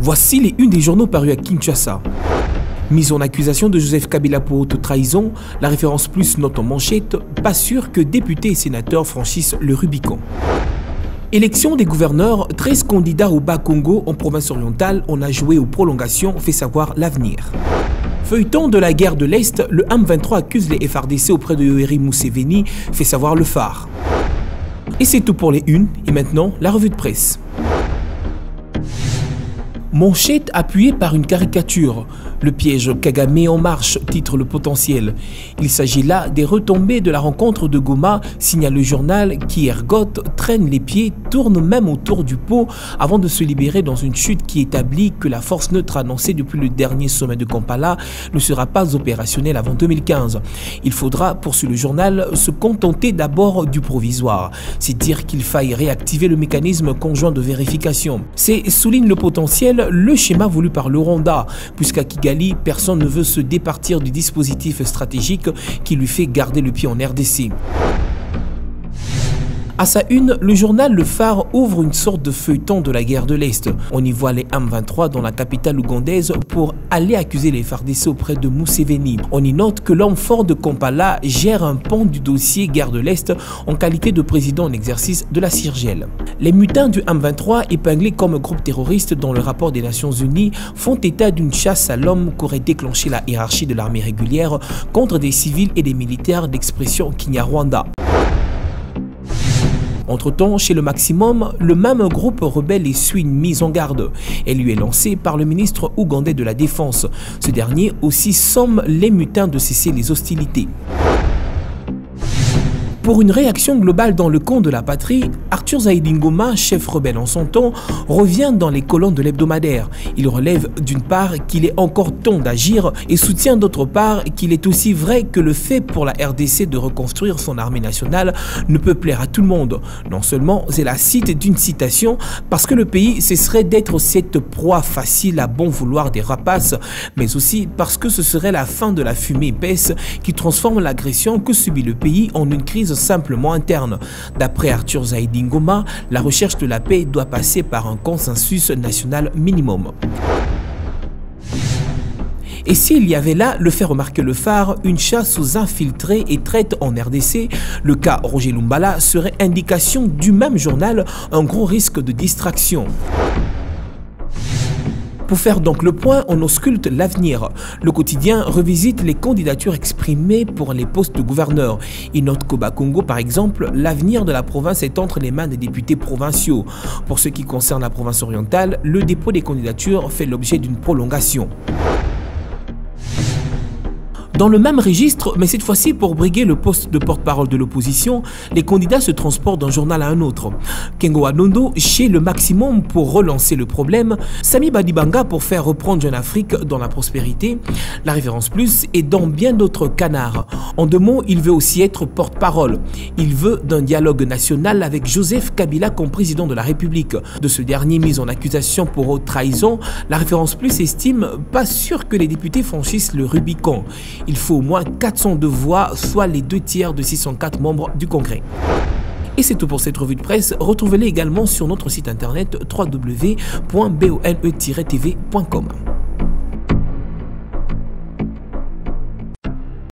Voici les unes des journaux parus à Kinshasa. Mise en accusation de Joseph Kabila pour haute trahison, la référence plus note en manchette, pas sûr que députés et sénateurs franchissent le Rubicon. Élection des gouverneurs, 13 candidats au Bas-Congo en province orientale, on a joué aux prolongations, fait savoir l'avenir. Feuilleton de la guerre de l'Est, le M23 accuse les FARDC auprès de Yoweri Museveni, fait savoir le phare. Et c'est tout pour les unes, et maintenant la revue de presse. Manchette appuyée par une caricature. Le piège Kagame en marche, titre Le Potentiel. Il s'agit là des retombées de la rencontre de Goma, signale le journal qui ergote, traîne les pieds, tourne même autour du pot avant de se libérer dans une chute qui établit que la force neutre annoncée depuis le dernier sommet de Kampala ne sera pas opérationnelle avant 2015. Il faudra, poursuit le journal, se contenter d'abord du provisoire. C'est dire qu'il faille réactiver le mécanisme conjoint de vérification. C'est, souligne Le Potentiel, le schéma voulu par le Rwanda, puisqu'à Kigali, personne ne veut se départir du dispositif stratégique qui lui fait garder le pied en RDC. À sa une, le journal Le Phare ouvre une sorte de feuilleton de la guerre de l'Est. On y voit les M23 dans la capitale ougandaise pour aller accuser les FARDC auprès de Museveni. On y note que l'homme fort de Kampala gère un pan du dossier guerre de l'Est en qualité de président en exercice de la CIRGL. Les mutins du M23, épinglés comme groupe terroriste dans le rapport des Nations Unies, font état d'une chasse à l'homme qu'aurait déclenché la hiérarchie de l'armée régulière contre des civils et des militaires d'expression Kinyarwanda. Entre-temps, chez le Maximum, le même groupe rebelle essuie une mise en garde. Elle lui est lancée par le ministre ougandais de la Défense. Ce dernier aussi somme les mutins de cesser les hostilités. Pour une réaction globale dans le camp de la patrie, Arthur Zaïdi Ngoma, chef rebelle en son temps, revient dans les colonnes de l'hebdomadaire. Il relève d'une part qu'il est encore temps d'agir et soutient d'autre part qu'il est aussi vrai que le fait pour la RDC de reconstruire son armée nationale ne peut plaire à tout le monde. Non seulement c'est la cite d'une citation, parce que le pays cesserait d'être cette proie facile à bon vouloir des rapaces, mais aussi parce que ce serait la fin de la fumée épaisse qui transforme l'agression que subit le pays en une crise simplement interne. D'après Arthur Zaïdi Ngoma, la recherche de la paix doit passer par un consensus national minimum. Et s'il y avait là, le fait remarquer le phare, une chasse aux infiltrés et traite en RDC, le cas Roger Lumbala serait indication du même journal un gros risque de distraction. Pour faire donc le point, on ausculte l'avenir. Le quotidien revisite les candidatures exprimées pour les postes de gouverneur. Il note qu'au Bas-Congo, par exemple, l'avenir de la province est entre les mains des députés provinciaux. Pour ce qui concerne la province orientale, le dépôt des candidatures fait l'objet d'une prolongation. Dans le même registre, mais cette fois-ci pour briguer le poste de porte-parole de l'opposition, les candidats se transportent d'un journal à un autre. Kengo Anondo chez le Maximum pour relancer le problème, Sami Badibanga pour faire reprendre Jeune Afrique dans la prospérité, la référence plus et dans bien d'autres canards. En deux mots, il veut aussi être porte-parole. Il veut d'un dialogue national avec Joseph Kabila comme président de la République. De ce dernier mis en accusation pour haute trahison, la référence plus estime pas sûr que les députés franchissent le Rubicon. Il faut au moins 402 voix, soit les 2/3 de 604 membres du Congrès. Et c'est tout pour cette revue de presse. Retrouvez-les également sur notre site internet www.bone-tv.com.